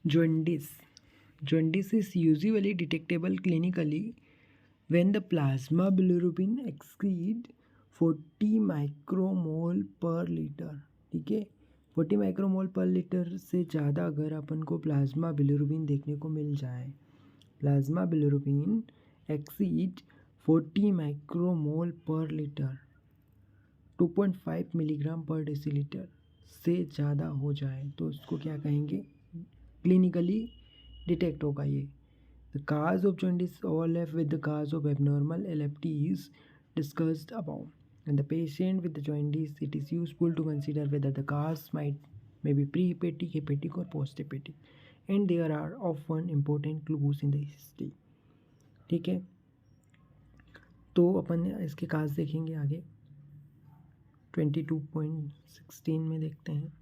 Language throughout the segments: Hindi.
Jaundice. Jaundice is usually detectable clinically when the plasma bilirubin exceed 40 micromole पर लीटर. ठीक है, 40 माइक्रोमोल पर लीटर से ज़्यादा अगर अपन को प्लाज्मा बिलिरुबिन देखने को मिल जाए, प्लाज्मा बिलिरुबिन एक्सीड 40 माइक्रोमोल पर लीटर 2.5 मिलीग्राम पर डेसीलीटर से ज़्यादा हो जाए तो उसको क्या कहेंगे, क्लिनिकली डिटेक्ट होगा ये. The cause of jaundice overlap with the cause of abnormal LFTs discussed above. In the patient with the jaundice, it is useful to consider whether the cause may be prehepatic, hepatic, or posthepatic, and there are often important clues in the history. ठीक है, तो अपन इसके काज देखेंगे आगे. 22.16 में देखते हैं.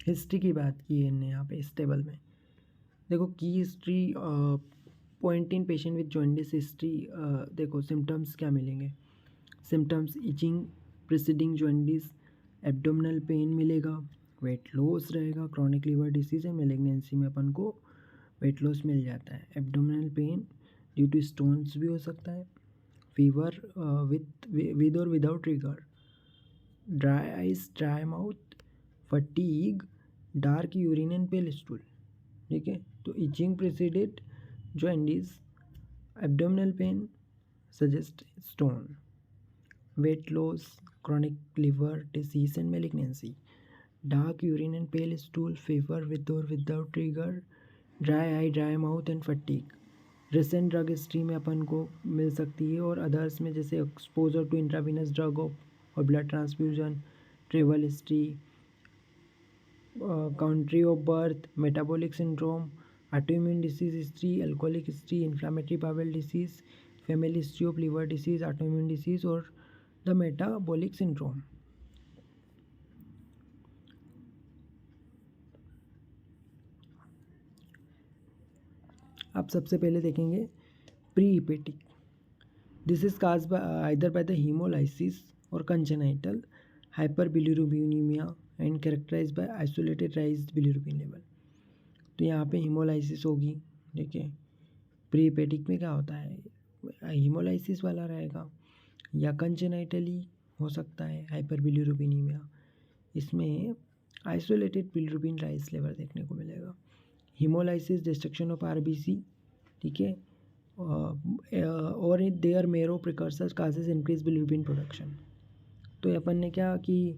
हिस्ट्री की बात की है इनने यहाँ पे इस टेबल में. देखो की history point in patient with jaundice history. देखो सिम्टम्स क्या मिलेंगे. Symptoms itching preceding jaundice, abdominal pain मिलेगा, वेट लॉस रहेगा, chronic liver disease and malignancy में अपन को वेट लॉस मिल जाता है. Abdominal pain due to stones भी हो सकता है. फीवर विद और without trigger, dry eyes, dry mouth, fatigue, dark urine and pale stool. ठीक है, तो itching preceded jaundice, abdominal pen suggest stone, weight loss, chronic liver disease and malignancy, dark urine and pale stool, fever with और without trigger, dry eye, dry mouth and fatigue. Recent drug history में अपन को मिल सकती है और अदर्स में जैसे एक्सपोजर टू इंट्रावीनस ड्रग और blood transfusion, travel history, country of birth, metabolic syndrome, autoimmune disease history, alcoholic history, inflammatory bowel disease, family history of liver disease, autoimmune disease और the metabolic syndrome. आप सबसे पहले देखेंगे pre hepatic. This is cause either by the hemolysis और congenital hyperbilirubinemia and characterize by isolated raised bilirubin level. तो यहाँ पे हीमोलाइसिस होगी. ठीक है, प्री हिपेटिक में क्या होता है, हीमोलाइसिस वाला रहेगा या कंजेनाइटली हो सकता है हाइपरबिलिरुबिनीमिया. इसमें आइसोलेटेड बिलिरुबिन राइज लेवल देखने को मिलेगा. Haemolysis destruction of RBC. ठीक है, और there marrow precursor causes increase bilirubin production. तो अपन ने क्या कि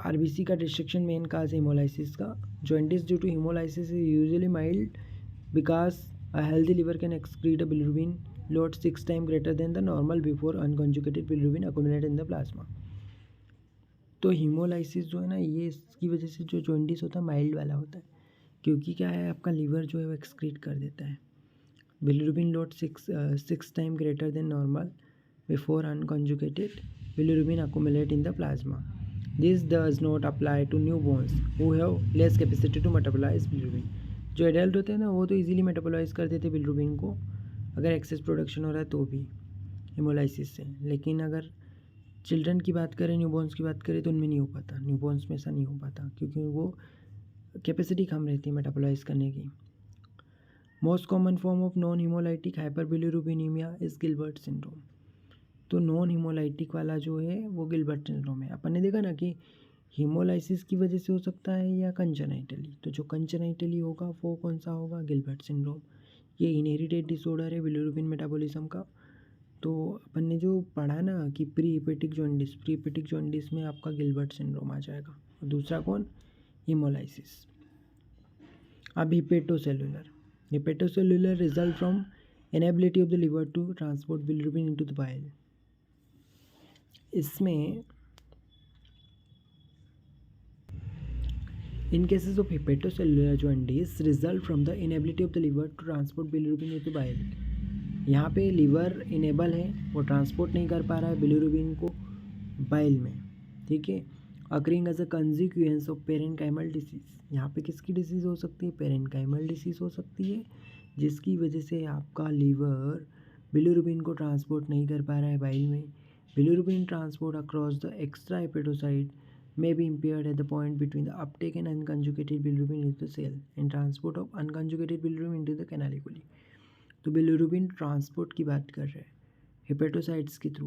आरबीसी का डिस्ट्रक्शन मेन काज हीमोलाइसिस का. Jaundice due to haemolysis is usually mild because a healthy liver can excrete a bilirubin load 6 time greater than the normal before unconjugated bilirubin accumulate in the plasma. तो हीमोलाइसिस जो है ना, ये इसकी वजह से जो जॉन्डिस होता है माइल्ड वाला होता है, क्योंकि क्या है आपका लीवर जो है वो एक्सक्रीट कर देता है bilirubin load 6 time greater then normal before unconjugated bilirubin accumulate in the plasma. This does not apply to newborns who have less capacity to metabolize bilirubin. जो एडल्ट होते हैं ना वो तो इजीली मेटाबोलाइज कर देते बिलिरुबिन को अगर एक्सेस प्रोडक्शन हो रहा है तो भी हेमोलाइसिस से. लेकिन अगर चिल्ड्रन की बात करें, न्यूबॉर्न्स की बात करें तो उनमें नहीं हो पाता. न्यूबॉर्न्स में ऐसा नहीं हो पाता क्योंकि वो कैपेसिटी कम रहती है मेटाबोलाइज करने की. Most common form of non hemolytic hyperbilirubinemia is Gilbert syndrome. तो नॉन हीमोलाइटिक वाला जो है वो गिलबर्ट सिंड्रोम है. अपन ने देखा ना कि हीमोलाइसिस की वजह से हो सकता है या कंजेनाइटली. तो जो कंजेनाइटली होगा वो कौन सा होगा, गिलबर्ट सिंड्रोम. ये इनहेरिटेड डिसऑर्डर है बिलिरुबिन मेटाबॉलिज्म का. तो अपन ने जो पढ़ा ना कि प्री हिपेटिक जॉन्डिस में आपका गिलबर्ट सिंड्रोम आ जाएगा. और दूसरा कौन, हीमोलाइसिस. अब hepatocellular result from inability of the liver to transport bilirubin into the bile. इसमें in cases of hepatocellular jaundice result from the inability of the liver to transport bilirubin into bile. यहाँ पे लिवर इनेबल है, वो ट्रांसपोर्ट नहीं कर पा रहा है बिलिरुबिन को बाइल में. ठीक है, occurring as a consequence of parenchymal disease. यहाँ पे किसकी डिसीज़ हो सकती है, पेरेन्काइमल डिसीज़ हो सकती है, जिसकी वजह से आपका लीवर बिलिरुबिन को ट्रांसपोर्ट नहीं कर पा रहा है बाइल में. Bilirubin transport across the extrahepatocyte may be impaired at the point between the uptake and unconjugated bilirubin into the cell and transport of unconjugated bilirubin into the canaliculi. तो बिलिरुबिन ट्रांसपोर्ट की बात कर रहे हैं हेपेटोसाइट्स के through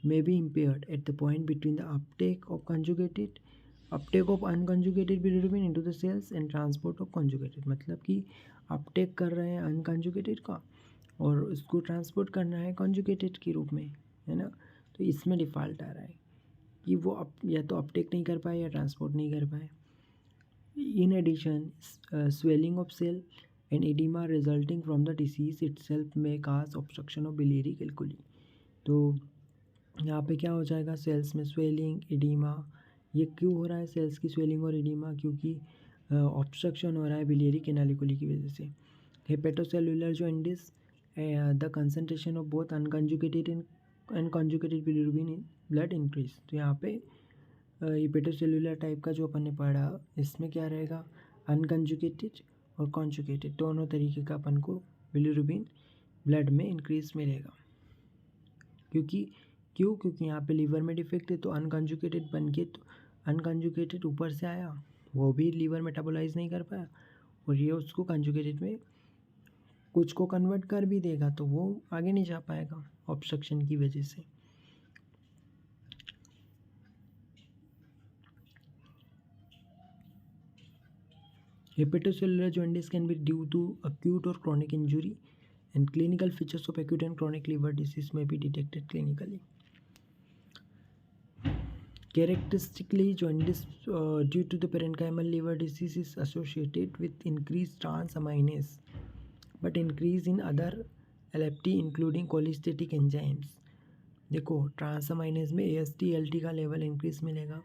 may be impaired at the point between the uptake of unconjugated bilirubin into the cells and transport of conjugated, मतलब कि अपटेक कर रहे हैं अनकंजुगेटेड का और उसको ट्रांसपोर्ट करना है कंजुगेटेड के रूप में, है ना। तो इसमें डिफ़ॉल्ट आ रहा है कि वो या तो अपटेक नहीं कर पाए या ट्रांसपोर्ट नहीं कर पाए। In addition swelling of cell and edema resulting from the disease itself may cause obstruction of biliary calculi। तो यहाँ पे क्या हो जाएगा, सेल्स में स्वेलिंग एडिमा, ये क्यों हो रहा है सेल्स की स्वेलिंग और एडिमा, क्योंकि ऑब्स्ट्रक्शन हो रहा है बिलियरी कैनालिकुली की वजह से। Hepatocellular jaundice, the concentration of both unconjugated and conjugated bilirubin in blood increase. तो यहाँ पे हेपेटोसेलुलर टाइप का जो अपन ने पढ़ा, इसमें क्या रहेगा, अनकंजुगेटेड और कॉन्जुगेटेड दोनों तरीके का अपन को बिलिरुबिन ब्लड में इंक्रीज मिलेगा। क्योंकि यहाँ पे लीवर में डिफेक्ट है, तो अनकंजुगेटेड बन के, तो अनकंजुगेटेड ऊपर से आया, वो भी लीवर मेटाबोलाइज नहीं कर पाया, और ये उसको कंजुगेटेड में कुछ को कन्वर्ट कर भी देगा, तो वो आगे नहीं जा पाएगा ऑब्स्ट्रक्शन की वजह से। Hepatocellular jaundice can be due to acute or chronic injury, and clinical features of acute and chronic liver disease may be detected clinically. Characteristically, jaundice due to the parenchymal liver disease is associated with increased transaminase, but increase in other LFT including cholestatic enzymes। देखो ट्रांसअमाइनेज में AST LT का लेवल इंक्रीज मिलेगा,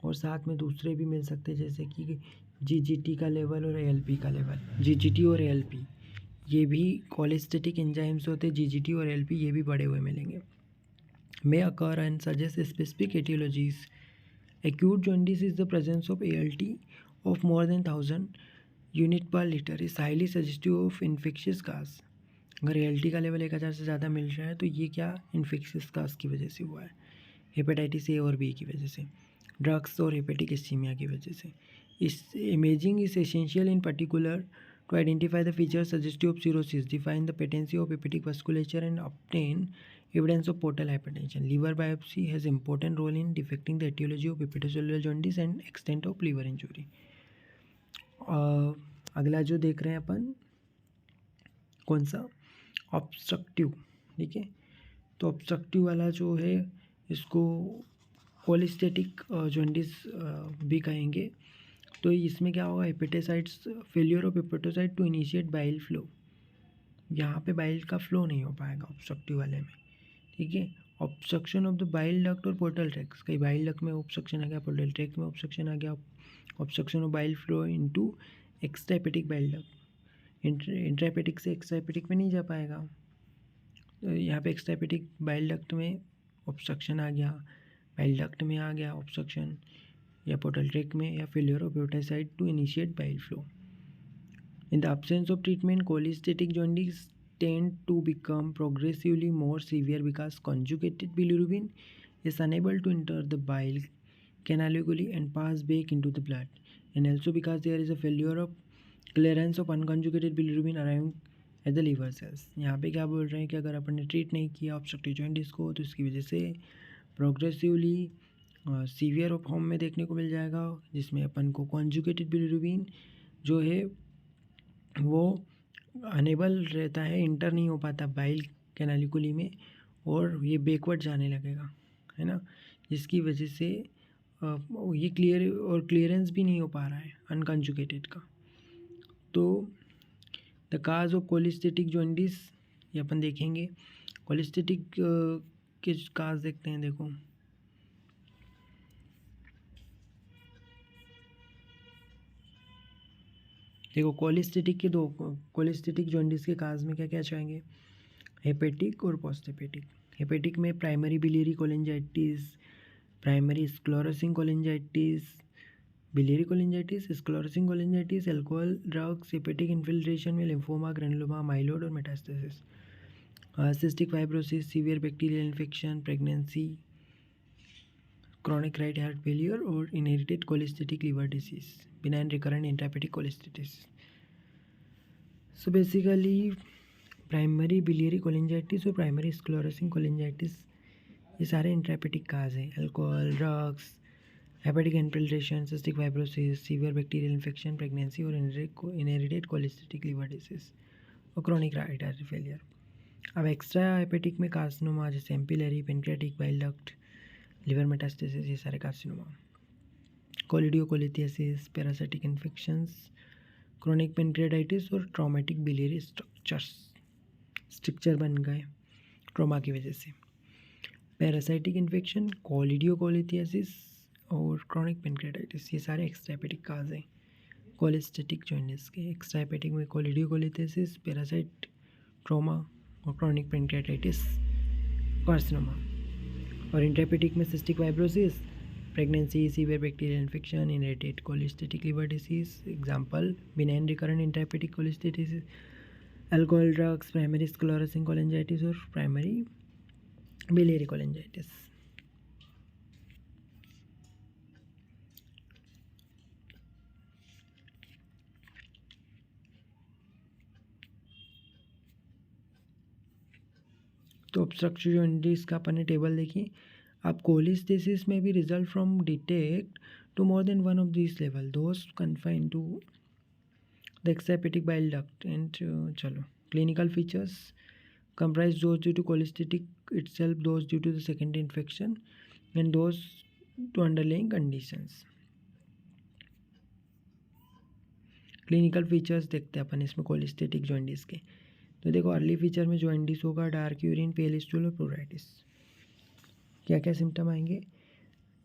और साथ में दूसरे भी मिल सकते हैं जैसे कि GGT का लेवल और ALP का लेवल। GGT और ALP ये भी कोलेस्टेटिक एंजाइम्स होते हैं, GGT और ALP ये भी बढ़े हुए मिलेंगे। may occur and suggest specific etiologies। Acute jaundice is the presence of ALT of more than 1000 unit per liter is highly suggestive of infectious cause। अगर ALT का लेवल 1000 से ज़्यादा मिल रहा है तो ये क्या इन्फेक्शियस काज की वजह से हुआ है, हेपेटाइटिस A और B की वजह से, ड्रग्स और हेपेटिक इस्कीमिया की वजह से। इस imaging is essential in particular to identify the features suggestive of cirrhosis, define the patency of hepatic vasculature, and obtain evidence of portal hypertension। Liver biopsy has important role in detecting the etiology of hepatocellular jaundice and extent of liver injury। अगला जो देख रहे हैं अपन कौन सा, ऑब्स्ट्रक्टिव, ठीक है। तो ऑब्स्ट्रक्टिव वाला जो है इसको कोलिस्टेटिक जॉन्डिस भी कहेंगे। तो इसमें क्या होगा, hepatocytes, failure of hepatocyte to initiate bile flow, यहाँ पे बाइल का फ्लो नहीं हो पाएगा ऑब्स्ट्रक्टिव वाले में, ठीक है। Obstruction of the bile duct और पोर्टल ट्रैक्ट, कहीं बाइल डक्ट में ऑब्स्ट्रक्शन आ गया, पोर्टल ट्रैक्ट में ऑब्स्ट्रक्शन आ गया, obstruction of bile flow into extrahepatic bile duct, intrahepatic से एक्स्ट्राहेपेटिक में नहीं जा पाएगा। तो यहाँ पे एक्स्ट्राहेपेटिक बाइल डक्ट में ऑब्स्ट्रक्शन आ गया, बाइल डक्ट में आ गया ऑब्स्ट्रक्शन, या पोर्टल ट्रैक्ट में, या failure of hepatocyte to initiate bile flow. In the absence of treatment, cholestatic jaundice tend to become progressively more severe because conjugated bilirubin is unable to enter the bile canaliculi and pass back into the blood, and also because there is a failure of clearance of unconjugated bilirubin arriving at the liver cells। यहाँ पे क्या बोल रहे हैं कि अगर अपन ने ट्रीट नहीं किया ऑब्स्ट्रक्टिव जॉन्डिस को तो इसकी वजह से प्रोग्रेसिवली सीवियर फॉर्म में देखने को मिल जाएगा, जिसमें अपन को कॉन्जुगेटेड बिलिरुबिन जो है वो अनेबल रहता है, इंटर नहीं हो पाता बाइल कैनालिकुली में, और ये बैकवर्ड जाने लगेगा, है ना, जिसकी वजह से ये क्लियरेंस भी नहीं हो पा रहा है अनकंजुगेटेड का। तो the cause of cholestatic jaundice ये अपन देखेंगे। कोलिस्टेटिक के काज देखते हैं, देखो कोलिस्टेटिक जॉन्डिस के काज में क्या क्या चाहेंगे, हेपेटिक और पोस्ट हेपेटिक। हेपेटिक में primary biliary cholangitis, primary sclerosing cholangitis, biliary cholangitis, sclerosing cholangitis, alcohol, drugs, hepatic infiltration में लिम्फोमा, ग्रेनुलोमा, माइलोड और metastasis. Cystic fibrosis, severe bacterial infection, pregnancy, chronic right heart failure और inherited cholestatic liver disease, benign recurrent intrahepatic cholestasis. So basically primary biliary cholangitis और प्राइमरी स्क्लेरोसिंग कोलिंजाइटिस ये सारे इंट्राहेपेटिक काज हैं. Alcohol, drugs, hepatic infiltration, cystic fibrosis, severe bacterial infection, pregnancy और इनहेरिटेड कोलिस्टेटिक लिवर डिसीज और क्रॉनिक राइट हार्ट फेलियर. अब एक्स्ट्रा हेपेटिक में कार्सिनोमा जैसे ampullary, pancreatic, bile duct, liver metastasis, ये सारे carcinoma. Choledocholithiasis, parasitic infections, chronic pancreatitis और ट्रॉमेटिक बिलियरी स्ट्रक्चर बन गए ट्रॉमा की वजह से. पैरासाइटिक इन्फेक्शन, कोलिडियोकोलिथियासिस और क्रोनिक पेनक्रियाटाइटिस ये सारे एक्स्ट्रा हेपेटिक काज हैं कोलेस्टेटिक जॉइंटिस के. एक्स्ट्रा हेपेटिक में कोलिडियोकोलिथियासिस, पैरासाइट, ट्रॉमा और क्रोनिक पेनक्रियाटाइटिस, कार्सिनोमा. और इंट्राहेपेटिक में cystic fibrosis, pregnancy, severe bacterial infection, inherited cholestatic liver disease. Example benign recurrent intrahepatic cholestasis, alcohol, drugs, primary sclerosing cholangitis और प्राइमरी बिलियरी कोलिंजाइटिस. तो ऑब्स्ट्रक्टिव जॉन्डिस का अपन ने टेबल देखी. अब कोलिस्टेसिस में भी result from detect to more than one of this level, those confined to the extrahepatic bile duct. And चलो clinical features comprise those due to cholestatic itself, those due to the secondary infection and those to underlying conditions. Clinical features देखते हैं अपन इसमें कोलिस्टेटिक जॉइंटिस के. तो देखो अर्ली फीचर में जॉइंटिस होगा, डार्क यूरिन, पेल स्टूल और प्लूराइटिस. क्या क्या सिम्टम आएंगे?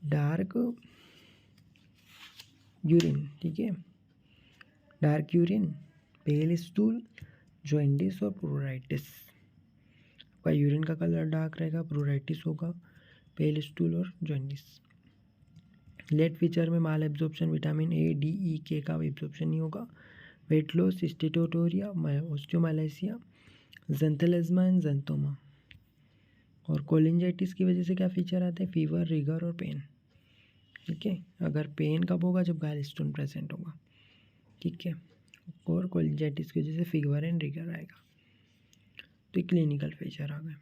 डार्क यूरिन, ठीक है, डार्क यूरिन, पेल स्टूल, जॉइंटिस और प्लूराइटिस. आपका यूरिन का कलर डार्क रहेगा, प्लूराइटिस होगा, पेल स्टूल और जॉइंटिस. लेट फीचर में malabsorption, vitamin A, D, E, K का एब्जॉर्प्शन नहीं होगा. Weight loss, steatorrhoea, osteomalacia, xanthelasma and xanthoma. और कोलिंजाइटिस की वजह से क्या फीचर आते हैं? फीवर, रिगर और पेन. ठीक है, अगर पेन कब होगा? जब गालस्टोन प्रेजेंट होगा. ठीक है, और कोलिंजाइटिस की वजह से फीवर एंड रिगर आएगा. तो क्लिनिकल फीचर आ गए.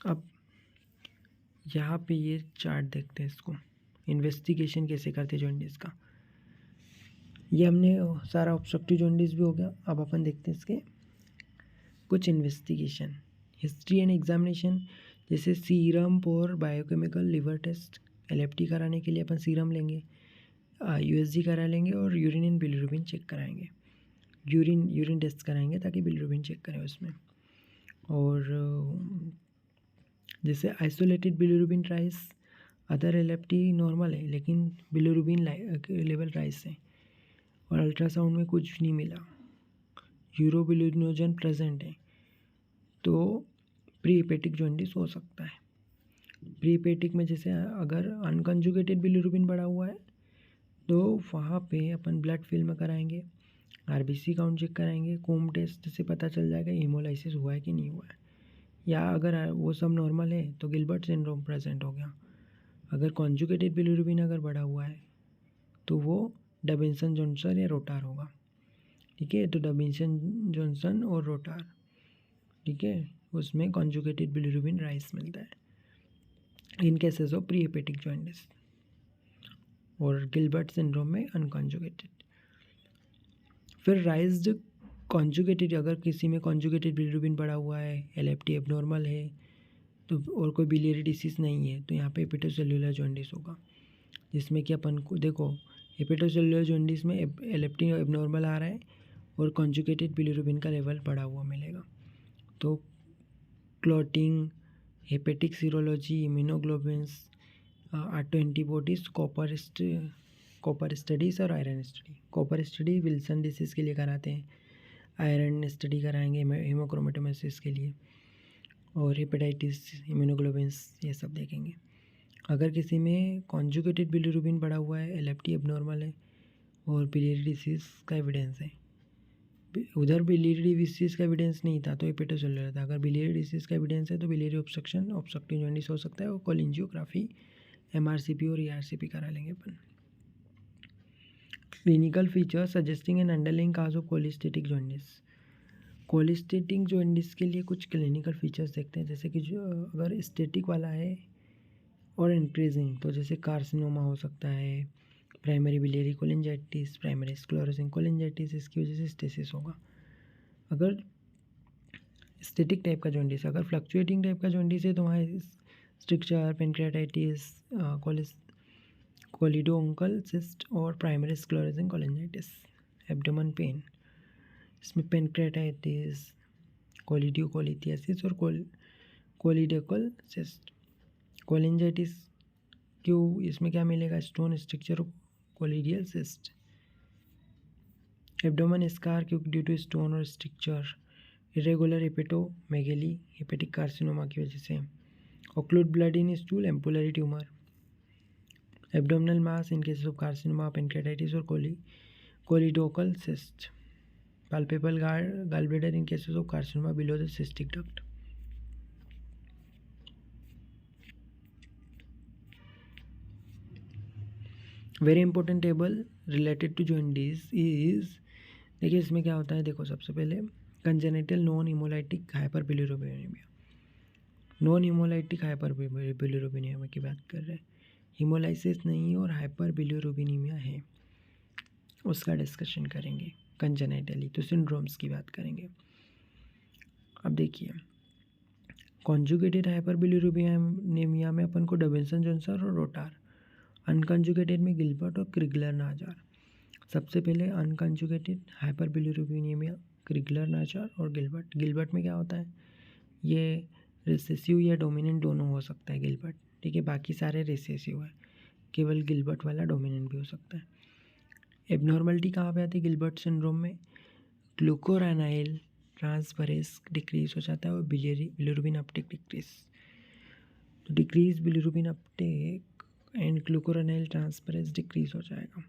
अब यहाँ पे ये चार्ट देखते हैं, इसको इन्वेस्टिगेशन कैसे करते हैं जॉन्डिस का. ये हमने सारा ऑब्स्ट्रक्टिव जॉन्डिस भी हो गया. अब अपन देखते हैं इसके कुछ इन्वेस्टिगेशन. हिस्ट्री एंड एग्जामिनेशन, जैसे serum for biochemical liver test. LFT कराने के लिए अपन सीरम लेंगे, यूएसजी करा लेंगे और यूरिन एंड बिलिरुबिन चेक कराएंगे. यूरिन टेस्ट कराएंगे ताकि बिलिरुबिन चेक करें उसमें. और जैसे isolated bilirubin rice, other LFT normal है लेकिन बिलिरुबिन लेवल राइस है और अल्ट्रासाउंड में कुछ नहीं मिला, यूरोबिलिनोजन प्रेजेंट है, तो प्री हेपेटिक जॉन्डिस हो सकता है. प्री हेपेटिक में जैसे अगर अनकंजुगेटेड बिलिरुबिन बढ़ा हुआ है तो वहाँ पे अपन ब्लड फिल्म कराएंगे, आरबीसी काउंट चेक कराएंगे, कोम टेस्ट से पता चल जाएगा हेमोलाइसिस हुआ है कि नहीं हुआ है. या अगर वो सब नॉर्मल है तो गिलबर्ट सिंड्रोम प्रेजेंट हो गया. अगर कॉन्जुगेटेड बिलिरुबिन अगर बढ़ा हुआ है तो वो डबिन्सन जॉनसन या रोटार होगा. ठीक है, तो डबिन्सन जॉनसन और रोटार, ठीक है, उसमें कॉन्जुगेटेड बिलिरुबिन राइस मिलता है in cases of pre hepatic jaundice. और गिलबर्ट सिंड्रोम में अनकॉन्जुगेटेड. फिर राइज्ड कॉन्जुगेटेड, अगर किसी में कॉन्जुगेटेड बिलिरुबिन बढ़ा हुआ है, एलएफटी एबनॉर्मल है तो और कोई बिलियरी डिसीज नहीं है तो यहाँ पे हेपेटोसेल्युलर जॉन्डिस होगा. जिसमें कि अपन को देखो हेपेटोसेल्युलर जॉन्डिस में एलएफटी एबनॉर्मल आ रहा है और कॉन्जुगेटेड बिलिरुबिन का लेवल बढ़ा हुआ मिलेगा. तो clotting, hepatic serology, immunoglobulins, auto antibodies, copper studies और iron study. Copper study Wilson disease के लिए कराते हैं, आयरन स्टडी कराएंगे हीमोक्रोमेटोमाइसिस के लिए, और हेपेटाइटिस, इम्यूनोग्लोबिन्स ये सब देखेंगे. अगर किसी में कॉन्जुगेटेड बिलिरुबिन बढ़ा हुआ है, एलएफटी एबनॉर्मल है और बिलियरी डिसीज़ का एविडेंस है उधर बिलियरी डिसीज का एविडेंस नहीं था तो हेपेटोसेलुलर था। अगर बिलियरी डिसीज का एविडेंस है तो बिलियरी ऑब्स्ट्रक्शन, ऑब्स्ट्रक्टिव जॉन्डिस हो सकता है और कोलिंजियोग्राफी, एमआरसीपी और ईआरसीपी करा लेंगे अपन। Clinical features suggesting an underlying cause of cholestatic jaundice. Cholestatic jaundice के लिए कुछ क्लिनिकल फीचर्स देखते हैं, जैसे कि जो अगर स्टेटिक वाला है और इंक्रीजिंग, तो जैसे कार्सिनोमा हो सकता है, primary biliary cholangitis, primary sclerosing cholangitis, इसकी वजह से स्टेसिस होगा। अगर स्टेटिक टाइप का जॉन्डिस, अगर फ्लक्चुएटिंग टाइप का जॉन्डिस है तो वहाँ स्ट्रिक्चर, पेनक्रियाटाइटिस, कोलिडोंकल सिस्ट और primary sclerosing cholangitis. Abdomen pain, इसमें पेनक्रियाटाइटिस, कोलिडियोकोलिथियासिस और कोलिडोकल सिस्ट। कोलिंजाइटिस क्यों, इसमें क्या मिलेगा, stone structure, choledochal cyst. Abdomen scar क्यों, ड्यू टू स्टोन और structure. Irregular hepatomegaly, hepatic carcinoma की वजह से। Occlude blood in stool, ampullary tumour. Abdominal mass in cases of carcinoma, pancreatitis और choledochal cyst. Palpable gallbladder in cases of carcinoma below the cystic duct. Very important table related to jaundice is, देखिए इसमें क्या होता है, देखो सबसे पहले congenital non hemolytic hyperbilirubinemia. Non hemolytic hyperbilirubinemia की बात कर रहे हैं, हीमोलाइसिस नहीं और हाइपरबिलिरुबिनेमिया है, उसका डिस्कशन करेंगे कंजेनिटली। तो सिंड्रोम्स की बात करेंगे। अब देखिए कॉन्जुगेटेड हाइपरबिलिरुबिनेमिया में अपन को डबिन्सन जॉनसन और रोटार, अनकॉन्जुगेटेड में गिल्बर्ट और क्रिगलर नाजार। सबसे पहले अनकॉन्जुगेटेड हाइपरबिलिरुबिनेमिया, क्रिगलर नाजार और गिल्बर्ट। गिल्बर्ट में क्या होता है, ये रिसेसिव या डोमिनेंट दोनों हो सकता है गिल्बर्ट, ठीक है, बाकी सारे रिसेसिव है, केवल गिल्बर्ट वाला डोमिनेंट भी हो सकता है। एबनॉर्मलिटी कहाँ पे आती है गिल्बर्ट सिंड्रोम में, ग्लूकोरानाइल ट्रांसफरेस डिक्रीज हो जाता है और बिलिरुबिन अपटेक डिक्रीज। तो decrease bilirubin uptake and glucuronyl transferase decrease हो जाएगा।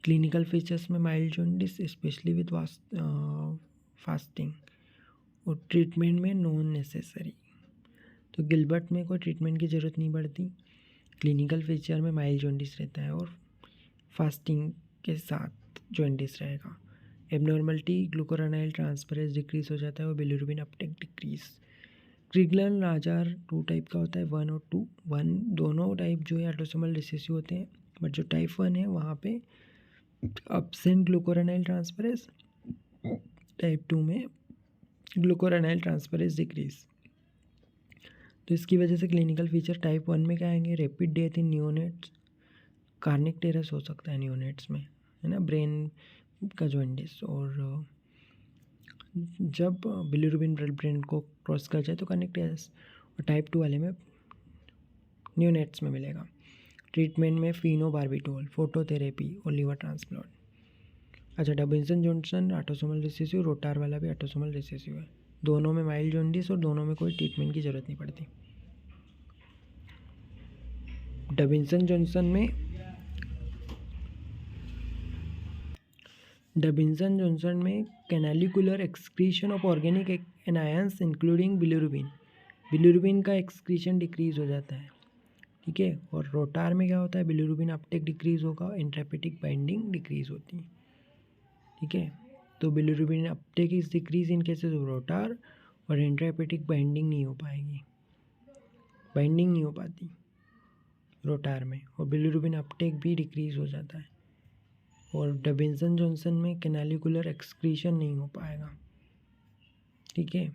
क्लिनिकल फीचर्स में mild jaundice specially with fasting, और ट्रीटमेंट में नॉन नेसेसरी। तो गिल्बर्ट में कोई ट्रीटमेंट की ज़रूरत नहीं पड़ती, क्लिनिकल फीचर में माइल्ड जॉन्डिस रहता है और फास्टिंग के साथ जॉन्डिस रहेगा। एबनॉर्मलिटी ग्लूकोरानाइल ट्रांसफरेस डिक्रीज हो जाता है और बिलिरुबिन अपटेक डिक्रीज। क्रिगलर नाजार 2 टाइप का होता है, 1 और 2। 1 दोनों टाइप जो है ऑटोसोमल रिसेसिव होते हैं, बट जो टाइप 1 है वहाँ पे अब्सेंट ग्लूकोरानाइल ट्रांसफरेस, टाइप 2 में ग्लूकोरानाइल ट्रांसफरेस डिक्रीज। तो इसकी वजह से क्लिनिकल फीचर टाइप 1 में क्या आएंगे, rapid death in neonates, kernicterus हो सकता है न्यूनेट्स में, है ना, ब्रेन का जॉन्डिस, और जब बिलिरुबिन ब्रेन को क्रॉस कर जाए तो कार्निक टेरस, और टाइप 2 वाले में न्यूनेट्स में मिलेगा। ट्रीटमेंट में फिनोबार्बिटोल, फोटोथेरेपी और लीवर ट्रांसप्लांट। अच्छा, डबिन्सन जॉनसन ऑटोसोमल रिसेसिव, रोटार वाला भी ऑटोसोमल रिसेसिव है, दोनों में माइल्ड जॉन्डिस और दोनों में कोई ट्रीटमेंट की ज़रूरत नहीं पड़ती। डबिन्सन जॉनसन में canalicular excretion of organic anions including bilirubin का एक्सक्रीशन डिक्रीज हो जाता है, ठीक है। और रोटार में क्या होता है, बिलिरुबिन अपटेक डिक्रीज होगा, इंट्राहेपेटिक बाइंडिंग डिक्रीज होती है, ठीक है। तो bilirubin Uptake is decrease in cases of rotor और इंट्राहेपेटिक बाइंडिंग नहीं हो पाती रोटार में, और बिलिरुबिन अपटेक भी डिक्रीज हो जाता है। और डबिन्सन जॉनसन में कैनालिकुलर एक्सक्रीशन नहीं हो पाएगा, ठीक है।